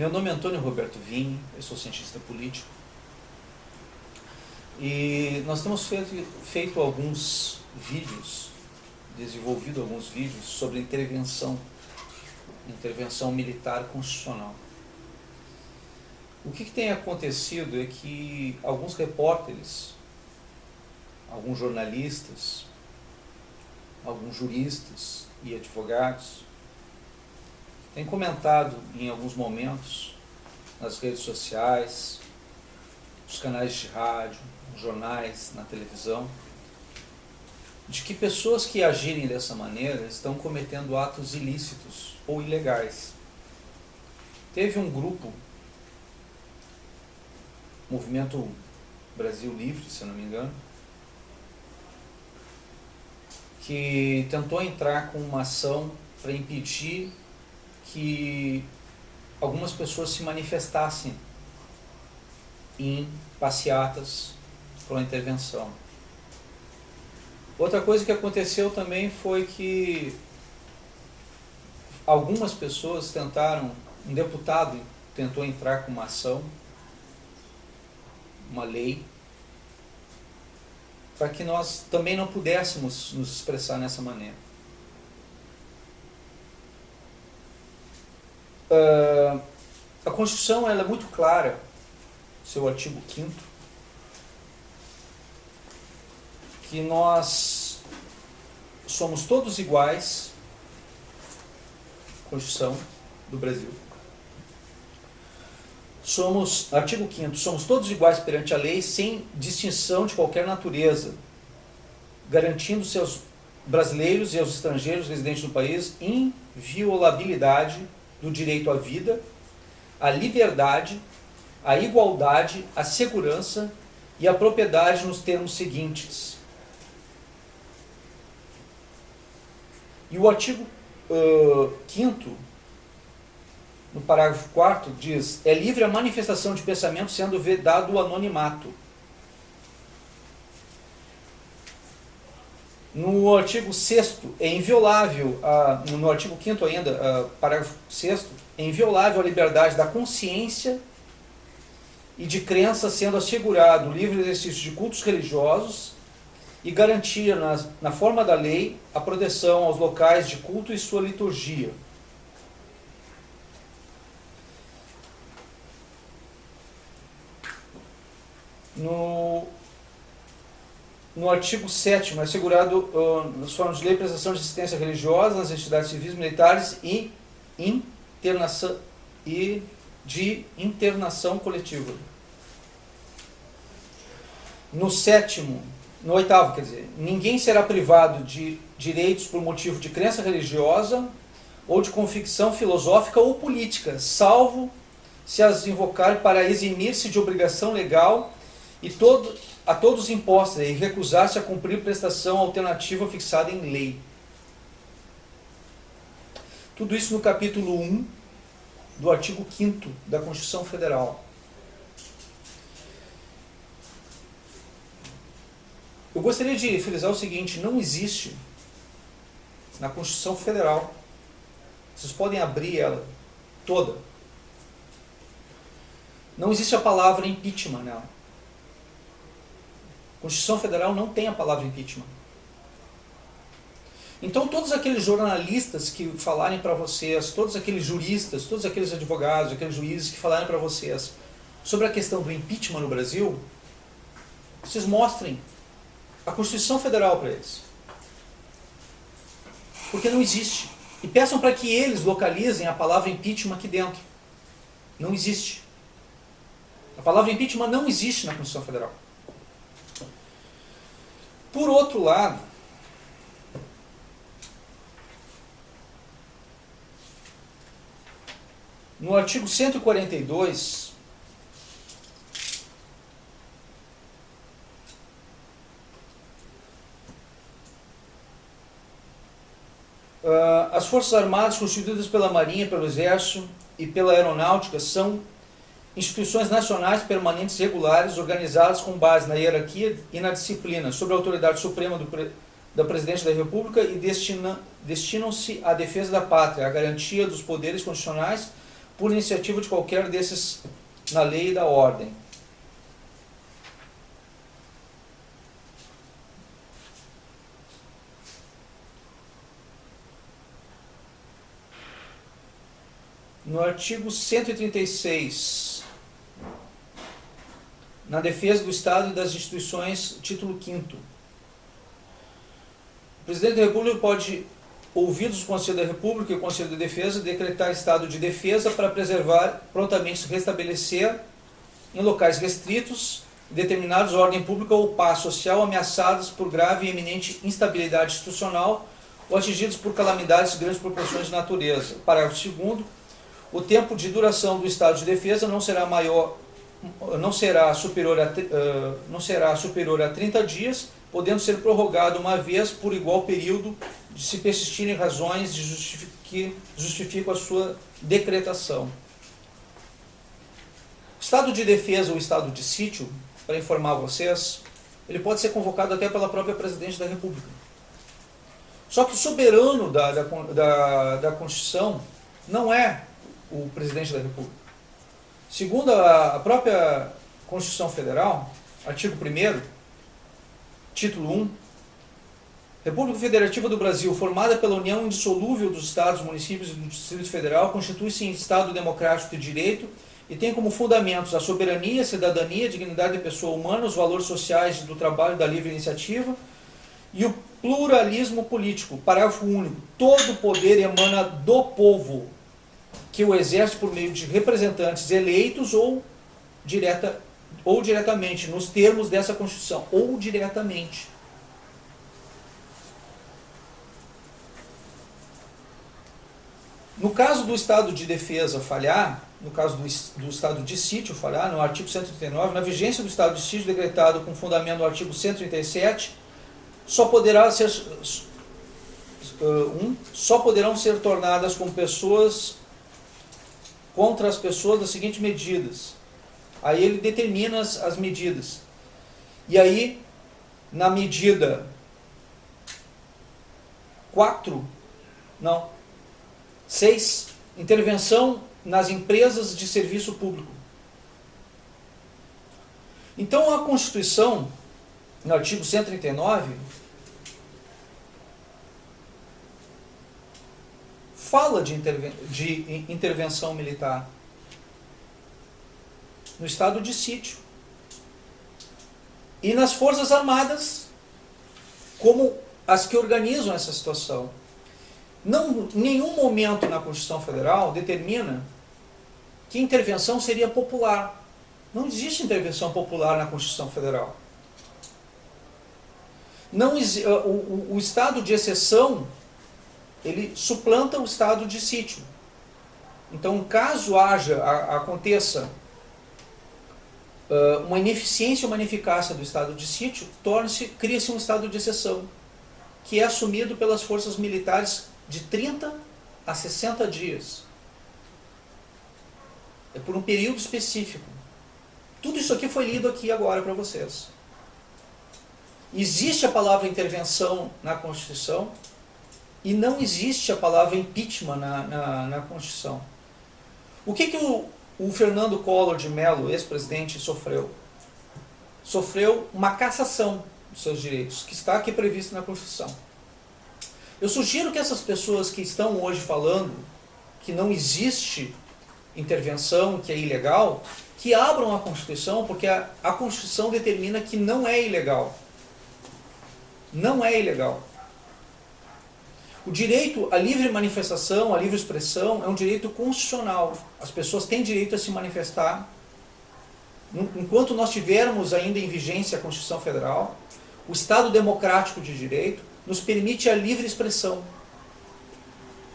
Meu nome é Antônio Roberto Vini, eu sou cientista político e nós temos feito alguns vídeos, desenvolvido alguns vídeos sobre intervenção militar constitucional. O que tem acontecido é que alguns repórteres, alguns jornalistas, alguns juristas e advogados têm comentado em alguns momentos nas redes sociais, nos canais de rádio, nos jornais, na televisão, de que pessoas que agirem dessa maneira estão cometendo atos ilícitos ou ilegais. Teve um grupo, Movimento Brasil Livre, se eu não me engano, que tentou entrar com uma ação para impedir que algumas pessoas se manifestassem em passeatas para uma intervenção. Outra coisa que aconteceu também foi que algumas pessoas tentaram, um deputado tentou entrar com uma ação, uma lei, para que nós também não pudéssemos nos expressar nessa maneira. A Constituição ela é muito clara, seu artigo 5º, que nós somos todos iguais, Constituição do Brasil. Artigo 5º, somos todos iguais perante a lei, sem distinção de qualquer natureza, garantindo-se aos brasileiros e aos estrangeiros residentes no país inviolabilidade do direito à vida, à liberdade, à igualdade, à segurança e à propriedade nos termos seguintes. E o artigo 5º, no parágrafo 4º, diz: é livre a manifestação de pensamento, sendo vedado o anonimato. No artigo 6º, é inviolável, no artigo 5º ainda, parágrafo 6º, é inviolável a liberdade da consciência e de crença, sendo assegurado o livre exercício de cultos religiosos e garantir, na forma da lei, a proteção aos locais de culto e sua liturgia. No artigo 7º, é assegurado nas formas de lei, prestação de assistência religiosa nas entidades civis, militares e de internação coletiva. No 8º, quer dizer, ninguém será privado de direitos por motivo de crença religiosa ou de convicção filosófica ou política, salvo se as invocar para eximir-se de obrigação legal a todos impostos e recusar-se a cumprir prestação alternativa fixada em lei. Tudo isso no capítulo 1 do artigo 5º da Constituição Federal. Eu gostaria de frisar o seguinte: não existe na Constituição Federal, vocês podem abrir ela toda, não existe a palavra impeachment nela. A Constituição Federal não tem a palavra impeachment. Então todos aqueles jornalistas que falarem para vocês, todos aqueles juristas, todos aqueles advogados, aqueles juízes que falarem para vocês sobre a questão do impeachment no Brasil, vocês mostrem a Constituição Federal para eles. Porque não existe. E peçam para que eles localizem a palavra impeachment aqui dentro. Não existe. A palavra impeachment não existe na Constituição Federal. Por outro lado, no artigo 142, as Forças Armadas constituídas pela Marinha, pelo Exército e pela Aeronáutica são instituições nacionais permanentes regulares, organizadas com base na hierarquia e na disciplina, sob a autoridade suprema da Presidente da República e destinam-se à defesa da pátria, à garantia dos poderes constitucionais, por iniciativa de qualquer desses na lei e da ordem. No artigo 136, na defesa do Estado e das instituições, título 5º. O Presidente da República pode, ouvidos o Conselho da República e o Conselho de Defesa, decretar estado de defesa para preservar, prontamente se restabelecer, em locais restritos, determinados ordem pública ou paz social ameaçados por grave e eminente instabilidade institucional ou atingidos por calamidades de grandes proporções de natureza. Parágrafo 2º. O tempo de duração do estado de defesa não será superior a 30 dias, podendo ser prorrogado uma vez por igual período, se persistirem razões que justificam a sua decretação. O estado de defesa ou estado de sítio, para informar vocês, ele pode ser convocado até pela própria Presidente da República. Só que o soberano da Constituição não é o Presidente da República. Segundo a própria Constituição Federal, artigo 1º, título 1, República Federativa do Brasil, formada pela união indissolúvel dos Estados, municípios e do Distrito Federal, constitui-se em Estado democrático de direito e tem como fundamentos a soberania, a cidadania, a dignidade da pessoa humana, os valores sociais do trabalho, da livre iniciativa e o pluralismo político. Parágrafo único. Todo poder emana do povo, que o exerce por meio de representantes eleitos ou diretamente, nos termos dessa Constituição, ou diretamente. No caso do estado de defesa falhar, no caso do estado de sítio falhar, no artigo 139, na vigência do estado de sítio decretado com fundamento no artigo 137, só poderão ser tornadas como pessoas contra as pessoas das seguintes medidas. Aí ele determina as medidas. E aí, na medida 6, intervenção nas empresas de serviço público. Então a Constituição, no artigo 139, fala de intervenção militar no estado de sítio e nas Forças Armadas como as que organizam essa situação. Não, em nenhum momento na Constituição Federal determina que intervenção seria popular. Não existe intervenção popular na Constituição Federal. Não, o estado de exceção, ele suplanta o estado de sítio. Então, caso aconteça uma ineficiência ou uma ineficácia do estado de sítio, cria-se um estado de exceção, que é assumido pelas forças militares de 30 a 60 dias. É por um período específico. Tudo isso aqui foi lido aqui agora para vocês. Existe a palavra intervenção na Constituição e não existe a palavra impeachment na Constituição. O que o Fernando Collor de Mello, ex-presidente, sofreu? Sofreu uma cassação dos seus direitos, que está aqui previsto na Constituição. Eu sugiro que essas pessoas que estão hoje falando que não existe intervenção, que é ilegal, que abram a Constituição, porque a Constituição determina que não é ilegal. Não é ilegal. O direito à livre manifestação, à livre expressão, é um direito constitucional. As pessoas têm direito a se manifestar. Enquanto nós tivermos ainda em vigência a Constituição Federal, o Estado democrático de direito nos permite a livre expressão.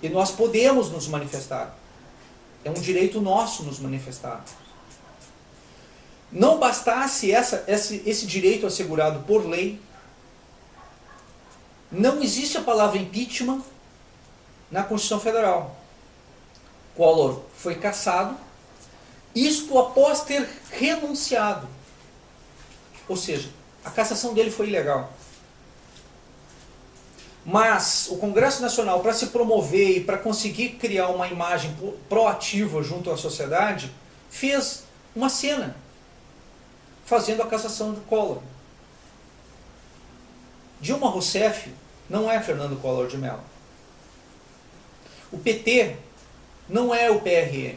E nós podemos nos manifestar. É um direito nosso nos manifestar. Não bastasse esse direito assegurado por lei, não existe a palavra impeachment na Constituição Federal. Collor foi cassado, isto após ter renunciado. Ou seja, a cassação dele foi ilegal. Mas o Congresso Nacional, para se promover e para conseguir criar uma imagem proativa junto à sociedade, fez uma cena, fazendo a cassação de Collor. Dilma Rousseff não é Fernando Collor de Mello. O PT não é o PRN.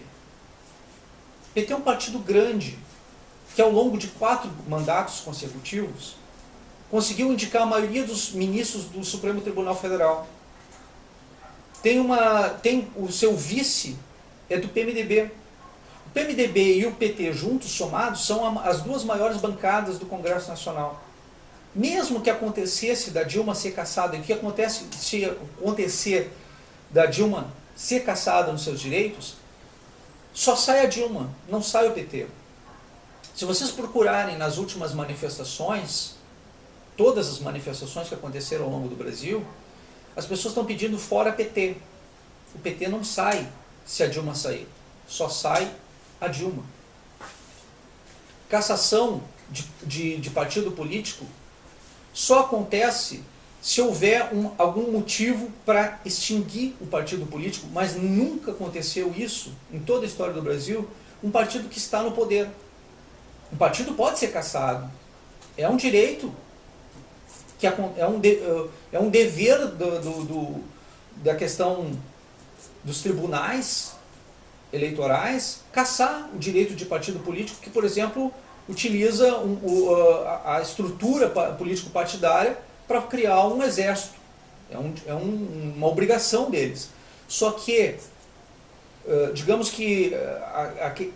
O PT é um partido grande, que ao longo de 4 mandatos consecutivos, conseguiu indicar a maioria dos ministros do Supremo Tribunal Federal. Tem o seu vice, é do PMDB. O PMDB e o PT juntos, somados, são as 2 maiores bancadas do Congresso Nacional. Mesmo que acontecesse da Dilma ser cassada, e o que acontece se acontecer da Dilma ser cassada nos seus direitos, só sai a Dilma, não sai o PT. Se vocês procurarem nas últimas manifestações, todas as manifestações que aconteceram ao longo do Brasil, as pessoas estão pedindo fora PT. O PT não sai se a Dilma sair, só sai a Dilma. Cassação de partido político só acontece se houver algum motivo para extinguir o partido político, mas nunca aconteceu isso, em toda a história do Brasil, um partido que está no poder. Um partido pode ser cassado, é um direito, é um dever da questão dos tribunais eleitorais cassar o direito de partido político que, por exemplo, utiliza a estrutura político-partidária para criar um exército. Uma obrigação deles. Só que, digamos que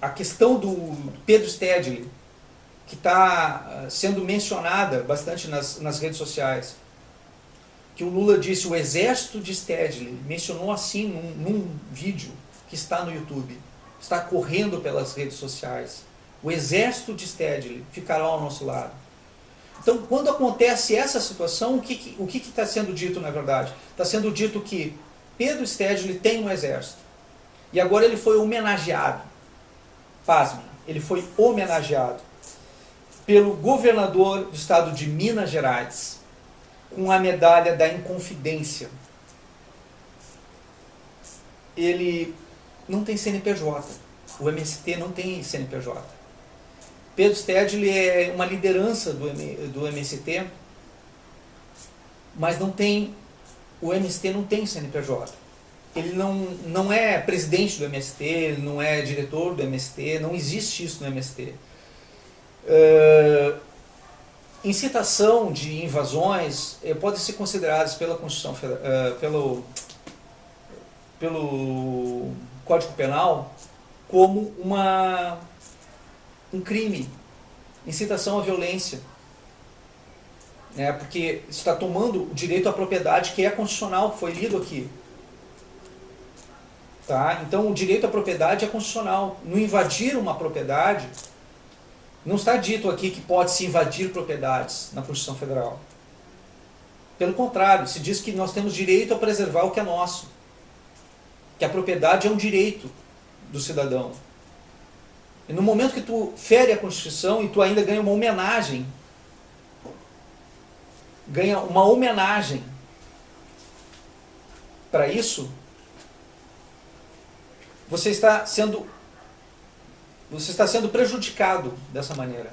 a questão do Pedro Stedley, que está sendo mencionada bastante nas redes sociais, que o Lula disse o exército de Stedley, mencionou assim num vídeo que está no YouTube, está correndo pelas redes sociais. O exército de Stedley ficará ao nosso lado. Então, quando acontece essa situação, o que está sendo dito na verdade? Está sendo dito que Pedro Stedley tem um exército. E agora ele foi homenageado. Pasmem, ele foi homenageado pelo governador do estado de Minas Gerais com a medalha da Inconfidência. Ele não tem CNPJ. O MST não tem CNPJ. Pedro Stedley é uma liderança do MST, mas não tem, o MST não tem CNPJ. Ele não é presidente do MST, ele não é diretor do MST, não existe isso no MST. Incitação de invasões podem ser consideradas pela Constituição, pelo Código Penal como um crime, incitação à violência, porque está tomando o direito à propriedade que é constitucional, foi lido aqui. Tá? Então o direito à propriedade é constitucional. No invadir uma propriedade, não está dito aqui que pode-se invadir propriedades na Constituição Federal. Pelo contrário, se diz que nós temos direito a preservar o que é nosso. Que a propriedade é um direito do cidadão. E no momento que tu fere a Constituição e tu ainda ganha uma homenagem, para isso, você está sendo prejudicado dessa maneira.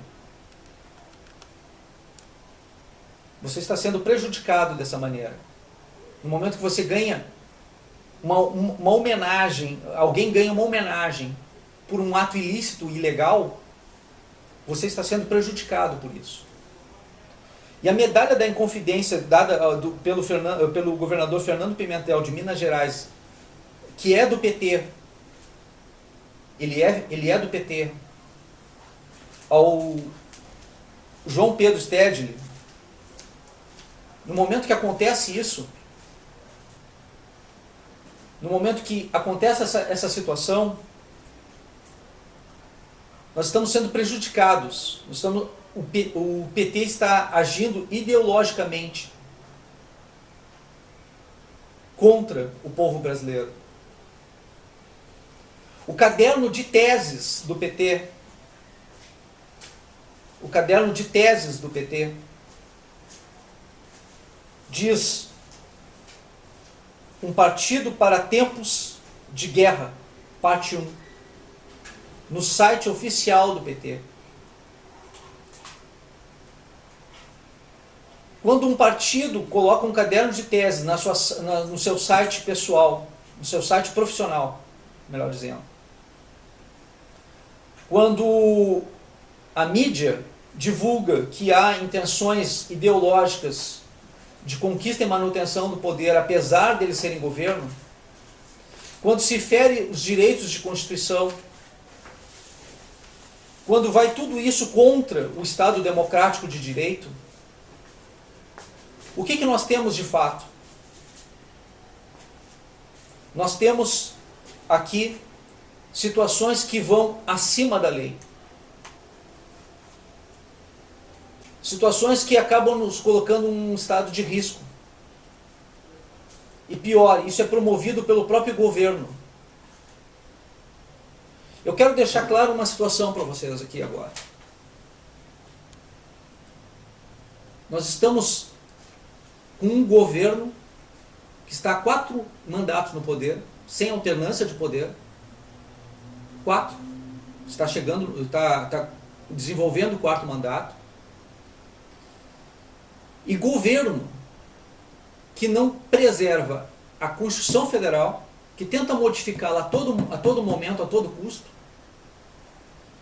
Você está sendo prejudicado dessa maneira. No momento que você ganha uma homenagem, alguém ganha uma homenagem por um ato ilícito, ilegal, você está sendo prejudicado por isso. E a medalha da Inconfidência dada pelo governador Fernando Pimentel de Minas Gerais, que é do PT, ele é do PT, ao João Pedro Stedley, no momento que acontece isso, no momento que acontece essa situação, nós estamos sendo prejudicados. O PT está agindo ideologicamente contra o povo brasileiro. O caderno de teses do PT, diz Um partido para tempos de guerra, parte 1, no site oficial do PT. Quando um partido coloca um caderno de teses no seu site pessoal, no seu site profissional, melhor dizendo, quando a mídia divulga que há intenções ideológicas de conquista e manutenção do poder, apesar deles serem governo, quando se fere os direitos de Constituição, quando vai tudo isso contra o Estado democrático de direito, o que nós temos de fato? Nós temos aqui situações que vão acima da lei. Situações que acabam nos colocando em um estado de risco. E pior, isso é promovido pelo próprio governo. Eu quero deixar claro uma situação para vocês aqui agora. Nós estamos com um governo que está há 4 mandatos no poder, sem alternância de poder. 4. Está chegando, está desenvolvendo o 4º mandato. E governo que não preserva a Constituição Federal, que tenta modificá-la a todo momento, a todo custo,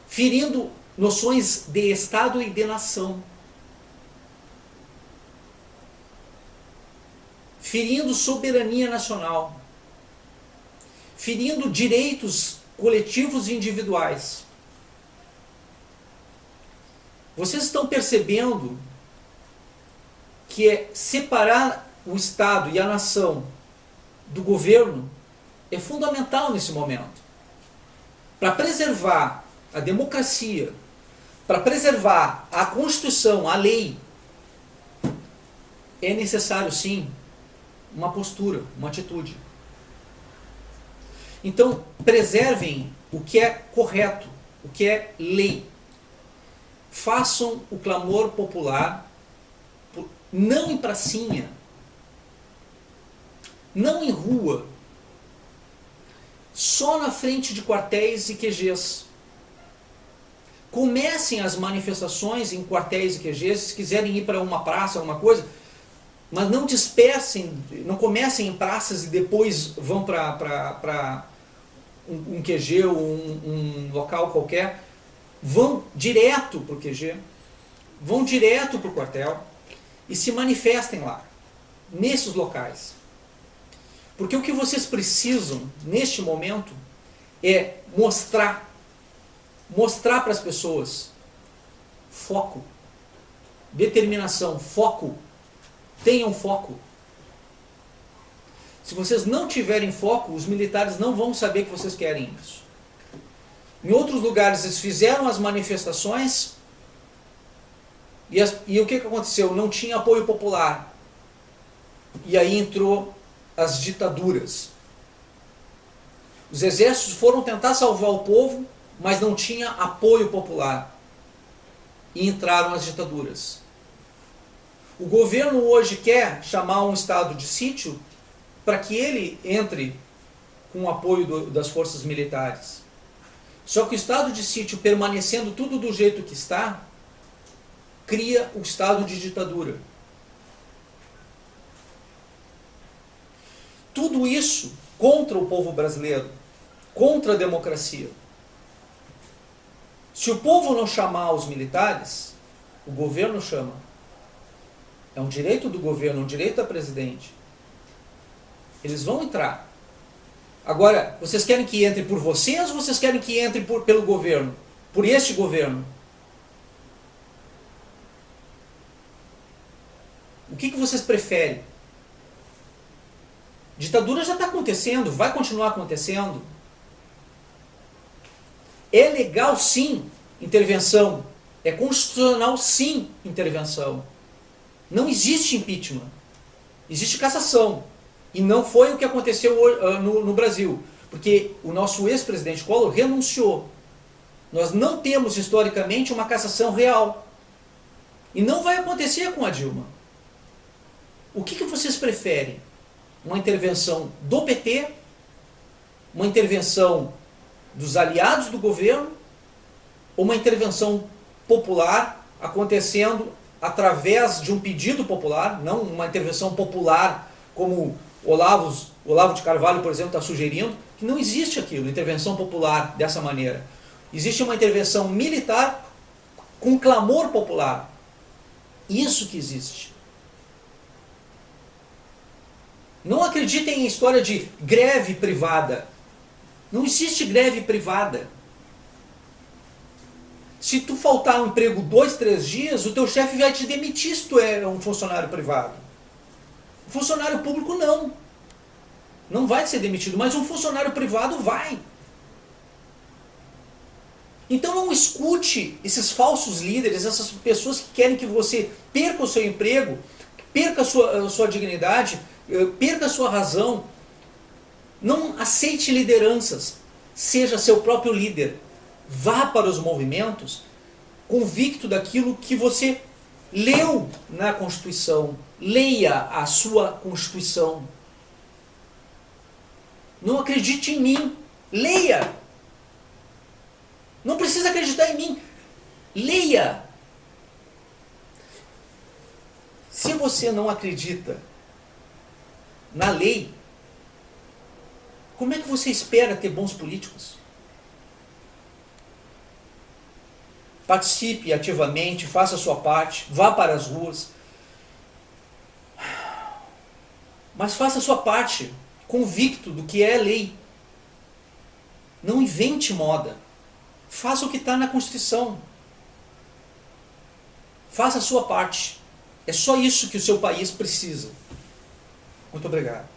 ferindo noções de Estado e de nação, ferindo soberania nacional, ferindo direitos coletivos e individuais. Vocês estão percebendo que separar o Estado e a nação do governo é fundamental nesse momento. Para preservar a democracia, para preservar a Constituição, a lei, é necessário sim uma postura, uma atitude. Então, preservem o que é correto, o que é lei. Façam o clamor popular, não em pracinha, não em rua, só na frente de quartéis e QGs. Comecem as manifestações em quartéis e QGs, se quiserem ir para uma praça, alguma coisa, mas não dispersem, não comecem em praças e depois vão para um QG ou um local qualquer. Vão direto para o QG, vão direto para o quartel e se manifestem lá, nesses locais. Porque o que vocês precisam, neste momento, é mostrar para as pessoas foco, determinação, foco. Tenham foco. Se vocês não tiverem foco, os militares não vão saber que vocês querem isso. Em outros lugares eles fizeram as manifestações e o que aconteceu? Não tinha apoio popular. E aí entrou as ditaduras. Os exércitos foram tentar salvar o povo, mas não tinha apoio popular. E entraram as ditaduras. O governo hoje quer chamar um estado de sítio para que ele entre com o apoio das forças militares. Só que o estado de sítio, permanecendo tudo do jeito que está, cria o estado de ditadura. Tudo isso contra o povo brasileiro, contra a democracia. Se o povo não chamar os militares, o governo chama. É um direito do governo, um direito da presidente. Eles vão entrar. Agora, vocês querem que entre por vocês ou vocês querem que entre pelo governo? Por este governo? O que vocês preferem? Ditadura já está acontecendo, vai continuar acontecendo. É legal sim intervenção. É constitucional sim intervenção. Não existe impeachment. Existe cassação. E não foi o que aconteceu no Brasil. Porque o nosso ex-presidente Collor renunciou. Nós não temos historicamente uma cassação real. E não vai acontecer com a Dilma. O que vocês preferem? uma intervenção do PT, uma intervenção dos aliados do governo, ou uma intervenção popular acontecendo através de um pedido popular, não uma intervenção popular como Olavo de Carvalho, por exemplo, está sugerindo, que não existe aquilo, intervenção popular dessa maneira. Existe uma intervenção militar com clamor popular. Isso que existe. Não acreditem em história de greve privada. Não existe greve privada. Se tu faltar um emprego 2, 3 dias, o teu chefe vai te demitir se tu é um funcionário privado. Um funcionário público não. Não vai ser demitido, mas um funcionário privado vai. Então não escute esses falsos líderes, essas pessoas que querem que você perca o seu emprego, perca a sua dignidade, perca a sua razão. Não aceite lideranças. Seja seu próprio líder. Vá para os movimentos convicto daquilo que você leu na Constituição. Leia a sua Constituição. Não acredite em mim. Leia. Não precisa acreditar em mim. Leia. Se você não acredita na lei, como é que você espera ter bons políticos? Participe ativamente, faça a sua parte, vá para as ruas. Mas faça a sua parte, convicto do que é lei. Não invente moda. Faça o que está na Constituição. Faça a sua parte. É só isso que o seu país precisa. Muito obrigado.